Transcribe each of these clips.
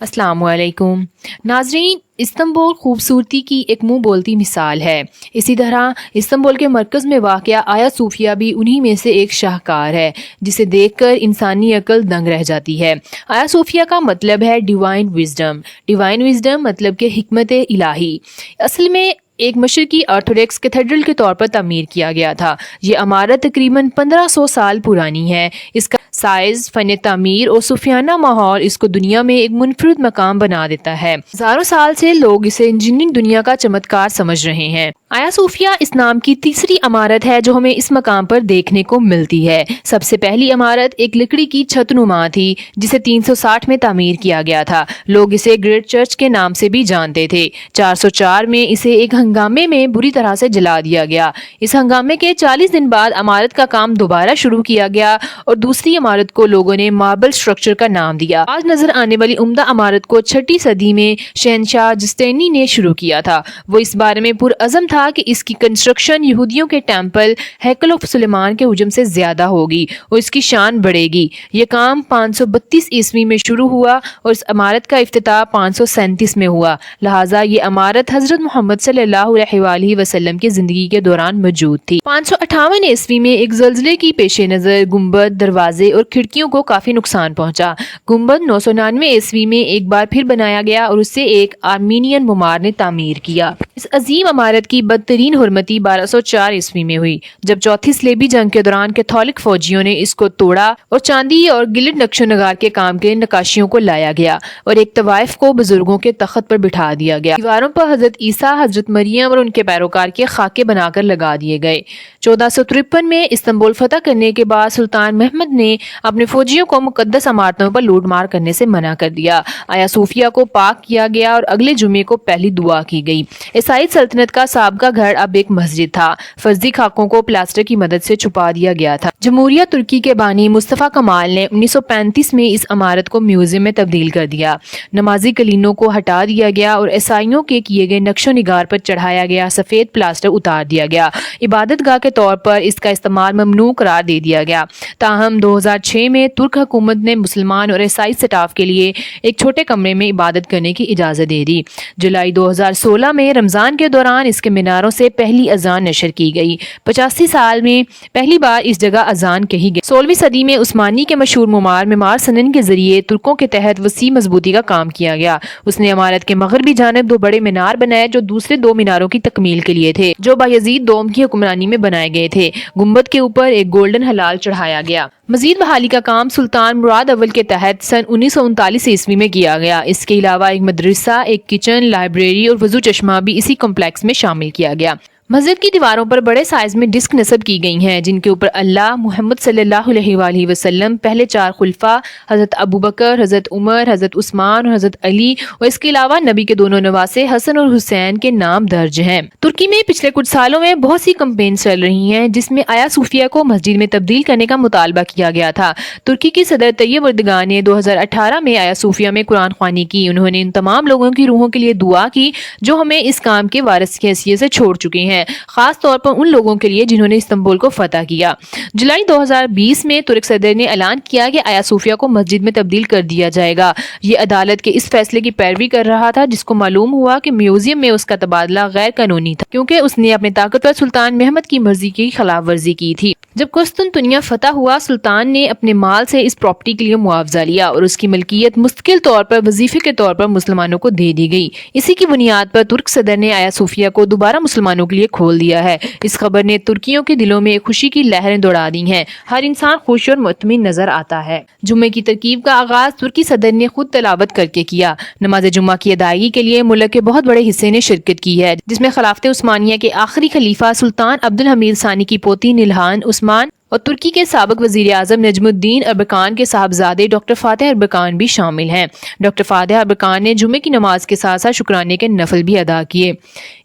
السلام علیکم ناظرین، استنبول خوبصورتی کی ایک منہ بولتی مثال ہے۔ اسی طرح استنبول کے مرکز میں واقع آیا صوفیہ بھی انہی میں سے ایک شاہکار ہے جسے دیکھ کر انسانی عقل دنگ رہ جاتی ہے۔ آیا صوفیہ کا مطلب ہے ڈیوائن وزڈم۔ ڈیوائن وزڈم مطلب کہ حکمت الہی۔ اصل میں ایک مشرقی آرتھوڈکس کیتھیڈرل کے طور پر تعمیر کیا گیا تھا۔ یہ عمارت تقریباً 1500 سال پرانی ہے۔ اس کا سائز، فن تعمیر اور صوفیانہ ماحول اس کو دنیا میں ایک منفرد مقام بنا دیتا ہے۔ ہزاروں سال سے لوگ اسے انجینئرنگ دنیا کا چمتکار سمجھ رہے ہیں۔ آیا صوفیہ اس نام کی تیسری عمارت ہے جو ہمیں اس مقام پر دیکھنے کو ملتی ہے۔ سب سے پہلی عمارت ایک لکڑی کی چھت نما تھی جسے 360 میں تعمیر کیا گیا تھا۔ لوگ اسے گریٹ چرچ کے نام سے بھی جانتے تھے۔ 404 میں اسے ایک ہنگامے میں بری طرح سے جلا دیا گیا۔ اس ہنگامے کے 40 دن بعد عمارت کا کام دوبارہ شروع کیا گیا اور دوسری عمارت کو لوگوں نے ماربل سٹرکچر کا نام دیا۔ آج نظر آنے والی عمدہ عمارت کو 6 صدی میں شہنشاہ جسٹینی نے شروع کیا تھا۔ وہ اس بارے میں پرعزم تھا کہ اس کی کنسٹرکشن یہودیوں کے ٹیمپل ہیکل آف سلیمان کے حجم سے زیادہ ہوگی اور اس کی شان بڑھے گی۔ یہ کام 532 عیسوی میں شروع ہوا اور اس عمارت کا افتتاح 537 میں ہوا۔ لہٰذا یہ عمارت حضرت محمد صلی اللہ علیہ وآلہ وسلم کی زندگی کے دوران موجود تھی۔ 558 عیسوی میں ایک زلزلے کی پیش نظر گنبد، دروازے اور کھڑکیوں کو کافی نقصان پہنچا۔ گنبد 999 عیسوی میں ایک بار پھر بنایا گیا اور اسے ایک آرمینین معمار نے تعمیر کیا۔ اس عظیم عمارت کی بدترین حرمتی 1204 عیسوی میں ہوئی جب چوتھی صلیبی جنگ کے دوران کیتھولک فوجیوں نے اس کو توڑا اور چاندی اور گلٹ نقش و نگار کے کام کے نقاشیوں کو لایا گیا اور ایک طوائف کو بزرگوں کے تخت پر بٹھا دیا گیا۔ دیواروں پر حضرت عیسیٰ، حضرت مریم اور ان کے پیروکار کے خاکے بنا کر لگا دیے گئے۔ 1453 میں استنبول فتح کرنے کے بعد سلطان محمد نے اپنے فوجیوں کو مقدس عمارتوں پر لوٹ مار کرنے سے منع کر دیا۔ آیا صوفیہ کو پاک کیا گیا اور اگلے جمعے کو پہلی دعا کی گئی۔ عیسائی سلطنت کا سابقہ گھر اب ایک مسجد تھا۔ فرضی خاکوں کو پلاسٹر کی مدد سے چھپا دیا گیا تھا۔ جمہوریہ ترکی کے بانی مصطفیٰ کمال نے 1935 میں اس عمارت کو میوزیم میں تبدیل کر دیا۔ نمازی کلینوں کو ہٹا دیا گیا اور عیسائیوں کے کیے گئے نقش و نگار پر چڑھایا گیا سفید پلاسٹر اتار دیا گیا۔ عبادت گاہ کے طور پر اس کا استعمال ممنوع قرار دے دیا گیا۔ تاہم 2006 میں ترک حکومت نے مسلمان اور عیسائی سٹاف کے لیے ایک چھوٹے کمرے میں عبادت کرنے کی اجازت دے دی۔ جولائی 2016 میں رمضان کے دوران اس کے میناروں سے پہلی اذان نشر کی گئی۔ 85 سال میں پہلی بار اس جگہ اذان کہی گئی۔ 16ویں صدی میں عثمانی کے مشہور معمار سنن کے ذریعے ترکوں کے تحت وسیع مضبوطی کا کام کیا گیا۔ اس نے عمارت کے مغربی جانب 2 بڑے مینار بنائے جو دوسرے 2 میناروں کی تکمیل کے لیے تھے جو بایزید دوم کی حکمرانی میں بنائے گئے تھے۔ گنبد کے اوپر ایک گولڈن ہلال چڑھایا گیا۔ مزید بحالی کا کام سلطان مراد اول کے تحت سن 1939 عیسوی میں کیا گیا۔ اس کے علاوہ ایک مدرسہ، ایک کچن، لائبریری اور وضو چشمہ بھی اسی کمپلیکس میں شامل کیا گیا۔ مسجد کی دیواروں پر بڑے سائز میں ڈسک نصب کی گئی ہیں جن کے اوپر اللہ، محمد صلی اللہ علیہ وآلہ وسلم، پہلے 4 خلفاء حضرت ابوبکر، حضرت عمر، حضرت عثمان اور حضرت علی اور اس کے علاوہ نبی کے دونوں نواسے حسن اور حسین کے نام درج ہیں۔ ترکی میں پچھلے کچھ سالوں میں بہت سی کمپینز چل رہی ہیں جس میں آیا صوفیہ کو مسجد میں تبدیل کرنے کا مطالبہ کیا گیا تھا۔ ترکی کی صدر طیب اردگان نے 2018 میں آیا صوفیہ میں قرآن خوانی کی۔ انہوں نے ان تمام لوگوں کی روحوں کے لیے دعا کی جو ہمیں اس کام کے وارث کی حیثیت سے چھوڑ چکے ہیں، خاص طور پر ان لوگوں کے لیے جنہوں نے استنبول کو فتح کیا۔ جولائی 2020 میں ترک صدر نے اعلان کیا کہ آیا صوفیہ کو مسجد میں تبدیل کر دیا جائے گا۔ یہ عدالت کے اس فیصلے کی پیروی کر رہا تھا جس کو معلوم ہوا کہ میوزیم میں اس کا تبادلہ غیر قانونی تھا کیونکہ اس نے اپنے طاقتور سلطان محمد کی مرضی کی خلاف ورزی کی تھی۔ جب قسطنطنیہ فتح ہوا، سلطان نے اپنے مال سے اس پراپرٹی کے لیے معاوضہ لیا اور اس کی ملکیت مستقل طور پر وظیفے کے طور پر مسلمانوں کو دے دی گئی۔ اسی کی بنیاد پر ترک صدر نے آیا صوفیہ کو دوبارہ مسلمانوں کے لیے کھول دیا ہے۔ اس خبر نے ترکیوں کے دلوں میں ایک خوشی کی لہریں دوڑا دی ہیں۔ ہر انسان خوش اور مطمئن نظر آتا ہے۔ جمعے کی ترکیب کا آغاز ترکی صدر نے خود تلاوت کر کے کیا۔ نماز جمعہ کی ادائیگی کے لیے ملک کے بہت بڑے حصے نے شرکت کی ہے جس میں خلافت عثمانیہ کے آخری خلیفہ سلطان عبدالحمید ثانی کی پوتی نلہان عثمان اور ترکی کے سابق وزیر اعظم نجم الدین اربکان کے صاحبزادے ڈاکٹر فاتح اربکان بھی شامل ہیں۔ ڈاکٹر فاتح اربکان نے جمعے کی نماز کے ساتھ ساتھ شکرانے کے نفل بھی ادا کیے۔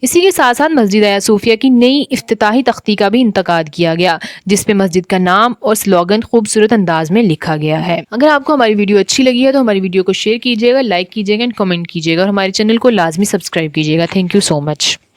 اسی کے ساتھ ساتھ مسجد آیا صوفیہ کی نئی افتتاحی تختی کا بھی انعقاد کیا گیا جس پہ مسجد کا نام اور سلوگن خوبصورت انداز میں لکھا گیا ہے۔ اگر آپ کو ہماری ویڈیو اچھی لگی ہے تو ہماری ویڈیو کو شیئر کیجیے گا، لائک کیجیے گا، کمنٹ کیجیے گا اور ہمارے چینل کو لازمی سبسکرائب کیجیے گا۔ Thank you so much.